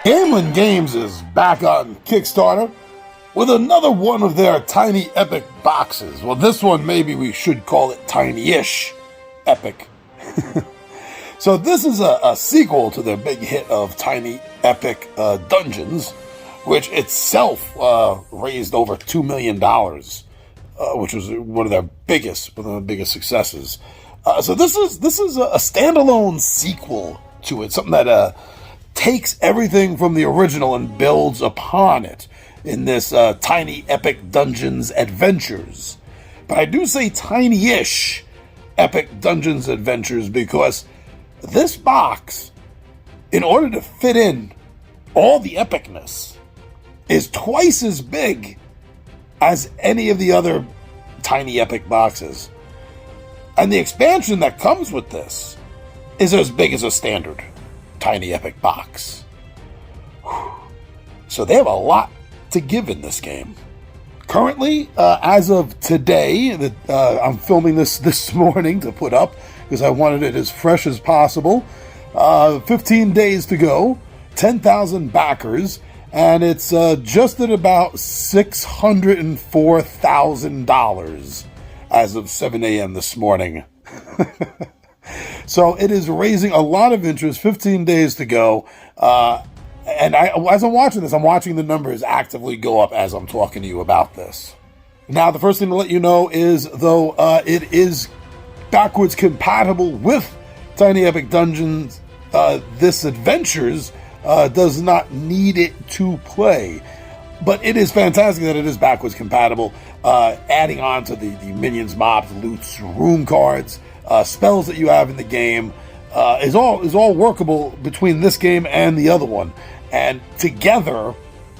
Gamelyn Games is back on Kickstarter with another one of their tiny epic boxes. Well, this one maybe we should call it tiny-ish epic. So this is a sequel to their big hit of Tiny Epic Dungeons, which itself raised over $2 million, which was one of their biggest successes. So this is a standalone sequel to it, something that takes everything from the original and builds upon it in this Tiny Epic Dungeons Adventures. But I do say tiny-ish Epic Dungeons Adventures because this box, in order to fit in all the epicness, is twice as big as any of the other Tiny Epic boxes. And the expansion that comes with this is as big as a standard Tiny Epic box. So they have a lot to give in this game. Currently, as of today, I'm filming this morning to put up because I wanted it as fresh as possible. 15 days to go, 10,000 backers, and it's just at about $604,000 as of 7 a.m. this morning. So it is raising a lot of interest, 15 days to go. And as I'm watching this, I'm watching the numbers actively go up as I'm talking to you about this. Now, the first thing to let you know is, though, it is backwards compatible with Tiny Epic Dungeons, this Adventures does not need it to play. But it is fantastic that it is backwards compatible, adding on to the minions, mobs, loots, room cards, spells that you have in the game, is all workable between this game and the other one. And together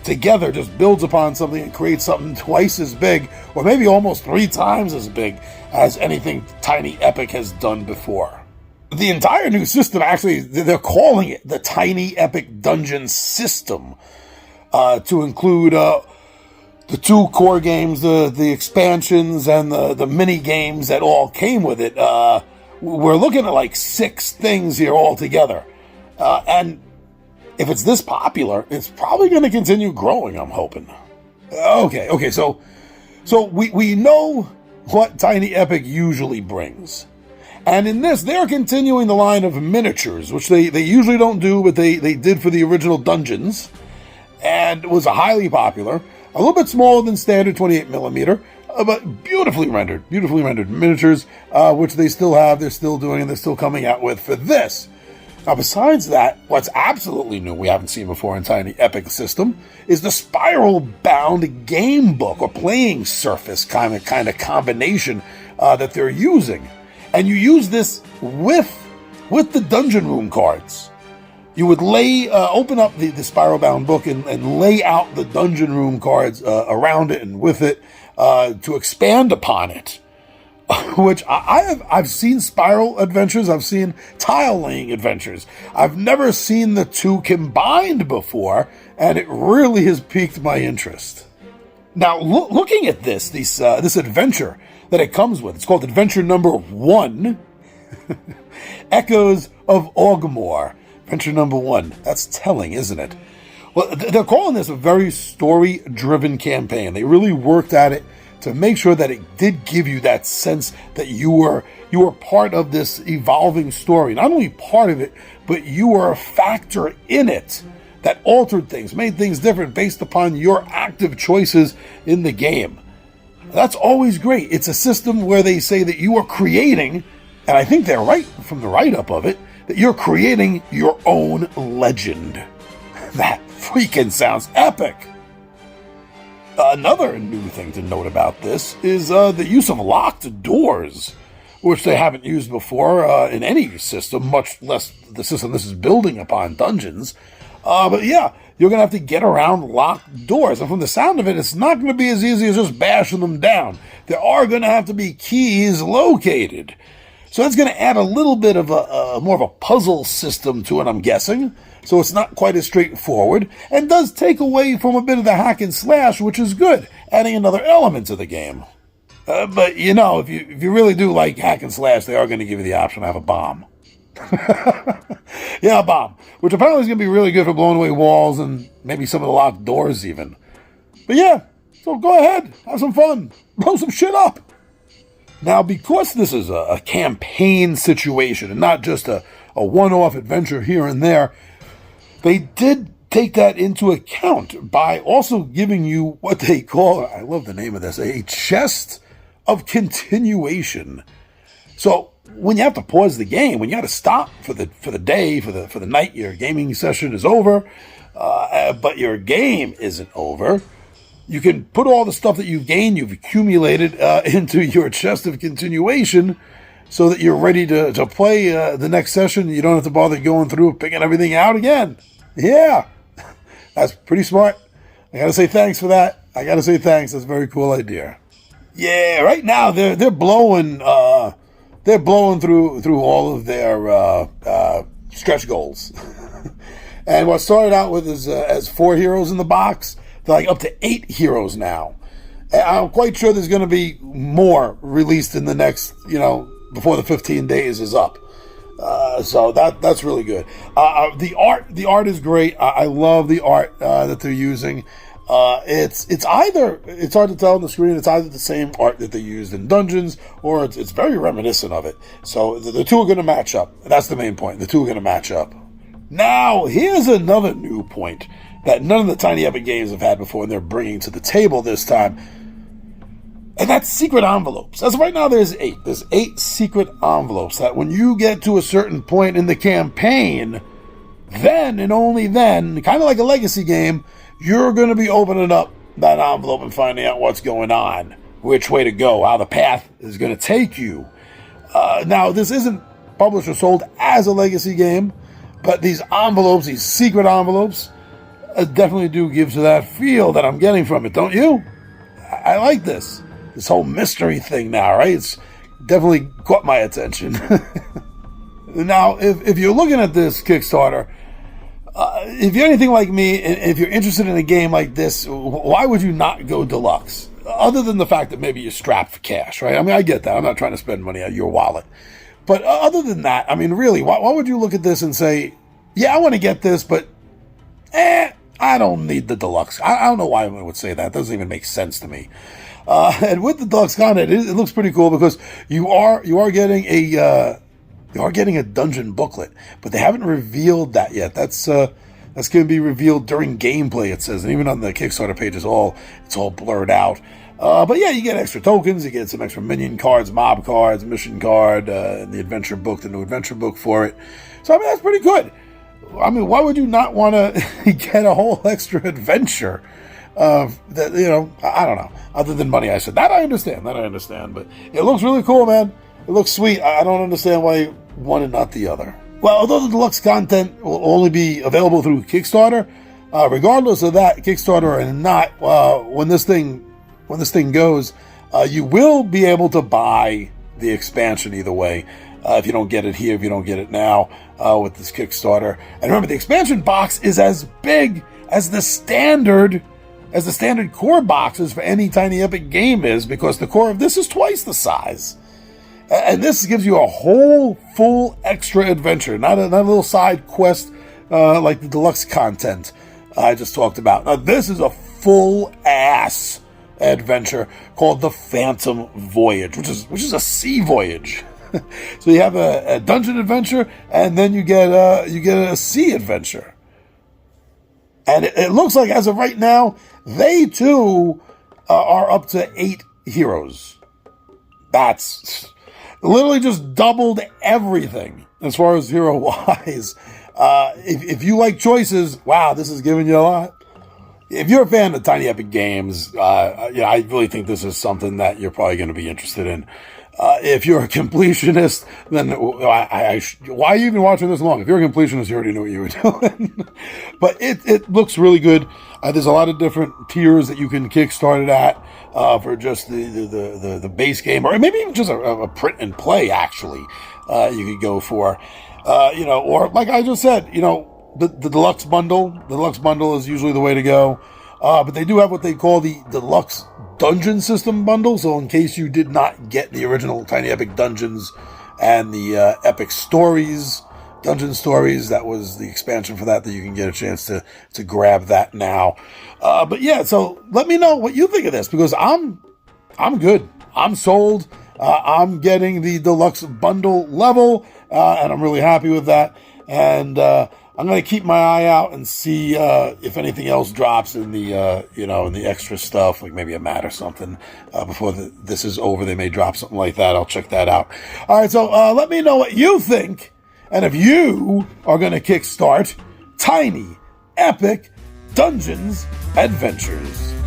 just builds upon something and creates something twice as big, or maybe almost 3 times as big as anything Tiny Epic has done before. The entire new system, actually, they're calling it the Tiny Epic Dungeon System, to include the 2 core games, the expansions, and the mini games that all came with it. We're looking at like 6 things here altogether. And if it's this popular, it's probably going to continue growing, I'm hoping. Okay, so we know what Tiny Epic usually brings. And in this, they're continuing the line of miniatures, which they usually don't do, but they did for the original Dungeons. And it was highly popular. A little bit smaller than standard 28mm, but beautifully rendered miniatures, which they still have, they're still doing, and they're still coming out with for this. Now, besides that, what's absolutely new we haven't seen before in Tiny Epic system is the spiral-bound game book or playing surface kind of combination that they're using. And you use this with the dungeon room cards. You would open up the spiral-bound book and lay out the dungeon room cards around it and with it to expand upon it. Which I've seen spiral adventures, I've seen tile laying adventures. I've never seen the 2 combined before, and it really has piqued my interest. Now, looking at this adventure that it comes with, it's called Adventure Number 1, Echoes of Ogmore. Adventure Number 1. That's telling, isn't it? Well, they're calling this a very story-driven campaign. They really worked at it to make sure that it did give you that sense that you were part of this evolving story. Not only part of it, but you were a factor in it that altered things, made things different based upon your active choices in the game. That's always great. It's a system where they say that you are creating, and I think they're right from the write-up of it, that you're creating your own legend. That freaking sounds epic. Another new thing to note about this is the use of locked doors, which they haven't used before in any system, much less the system this is building upon, Dungeons. But yeah, you're going to have to get around locked doors. And from the sound of it, it's not going to be as easy as just bashing them down. There are going to have to be keys located. So that's going to add a little bit of more of a puzzle system to it, I'm guessing. So it's not quite as straightforward, and does take away from a bit of the hack and slash, which is good, adding another element to the game. But you know, if you really do like hack and slash, they are going to give you the option to have a bomb. Yeah, bomb. Which apparently is going to be really good for blowing away walls and maybe some of the locked doors even. But yeah, so go ahead, have some fun, blow some shit up. Now, because this is a campaign situation and not just a one-off adventure here and there, they did take that into account by also giving you what they call, I love the name of this, a chest of continuation. So when you have to pause the game, when you got to stop for the day, for the night, your gaming session is over, but your game isn't over, you can put all the stuff that you've gained, you've accumulated into your chest of continuation so that you're ready to play the next session. You don't have to bother going through picking everything out again. Yeah, that's pretty smart. I got to say thanks for that. I got to say thanks. That's a very cool idea. Yeah, right now they're blowing through all of their stretch goals. And what started out with is as 4 heroes in the box, they're like up to 8 heroes now. And I'm quite sure there's going to be more released in the next, before the 15 days is up. So that's really good. The art is great. I love the art that they're using. It's hard to tell on the screen. It's either the same art that they used in Dungeons, or it's very reminiscent of it. So the two are going to match up. That's the main point. The two are going to match up. Now, here's another new point that none of the Tiny Epic games have had before, and they're bringing to the table this time. And that's secret envelopes. As of right now, there's 8. There's 8 secret envelopes that when you get to a certain point in the campaign, then and only then, kind of like a legacy game, you're going to be opening up that envelope and finding out what's going on, which way to go, how the path is going to take you. Now, this isn't published or sold as a legacy game, but these envelopes, these secret envelopes, definitely do give to that feel that I'm getting from it, don't you? I like this whole mystery thing now, right? It's definitely caught my attention. Now, if you're looking at this Kickstarter, if you're anything like me, and if you're interested in a game like this, why would you not go deluxe? Other than the fact that maybe you're strapped for cash, right? I mean, I get that. I'm not trying to spend money out of your wallet. But other than that, I mean, really, why would you look at this and say, yeah, I want to get this, but I don't need the deluxe. I don't know why I would say that. It doesn't even make sense to me. And with the deluxe content, it looks pretty cool because you are getting a dungeon booklet, but they haven't revealed that yet. That's going to be revealed during gameplay, it says, and even on the Kickstarter page, it's all blurred out. But yeah, you get extra tokens, you get some extra minion cards, mob cards, mission card, the adventure book, the new adventure book for it. So I mean, that's pretty good. I mean, why would you not want to get a whole extra adventure? That, I don't know. Other than money, I said that I understand. But it looks really cool, man. It looks sweet. I don't understand why one and not the other. Well, although the deluxe content will only be available through Kickstarter, regardless of that, Kickstarter or not, when this thing goes, you will be able to buy the expansion either way. If you don't get it here, if you don't get it now, with this Kickstarter. And remember, the expansion box is as big as the standard core boxes for any Tiny Epic game is, because the core of this is twice the size. And this gives you a whole full extra adventure, not a little side quest like the deluxe content I just talked about. Now, this is a full ass adventure called the Phantom Voyage, which is a sea voyage. So you have a dungeon adventure, and then you get a sea adventure. And it looks like, as of right now, they too are up to 8 heroes. That's literally just doubled everything as far as hero-wise. If you like choices, wow, this is giving you a lot. If you're a fan of Tiny Epic games, I really think this is something that you're probably going to be interested in. If you're a completionist, then why are you even watching this long? If you're a completionist, you already know what you were doing. But it looks really good. There's a lot of different tiers that you can kickstart it at for just the base game, or maybe even just a print and play. Actually, you could go for, or like I just said, the deluxe bundle. The deluxe bundle is usually the way to go. But they do have what they call the deluxe dungeon system bundle. So in case you did not get the original Tiny Epic Dungeons and the Epic Stories Dungeon Stories. That was the expansion for that you can get a chance to grab that now. But yeah, so let me know what you think of this, because I'm good. I'm sold. I'm getting the deluxe bundle level, and I'm really happy with that. And I'm going to keep my eye out and see if anything else drops in the in the extra stuff, like maybe a mat or something. Before this is over, they may drop something like that. I'll check that out. All right, so let me know what you think, and if you are going to kickstart Tiny Epic Dungeons Adventures.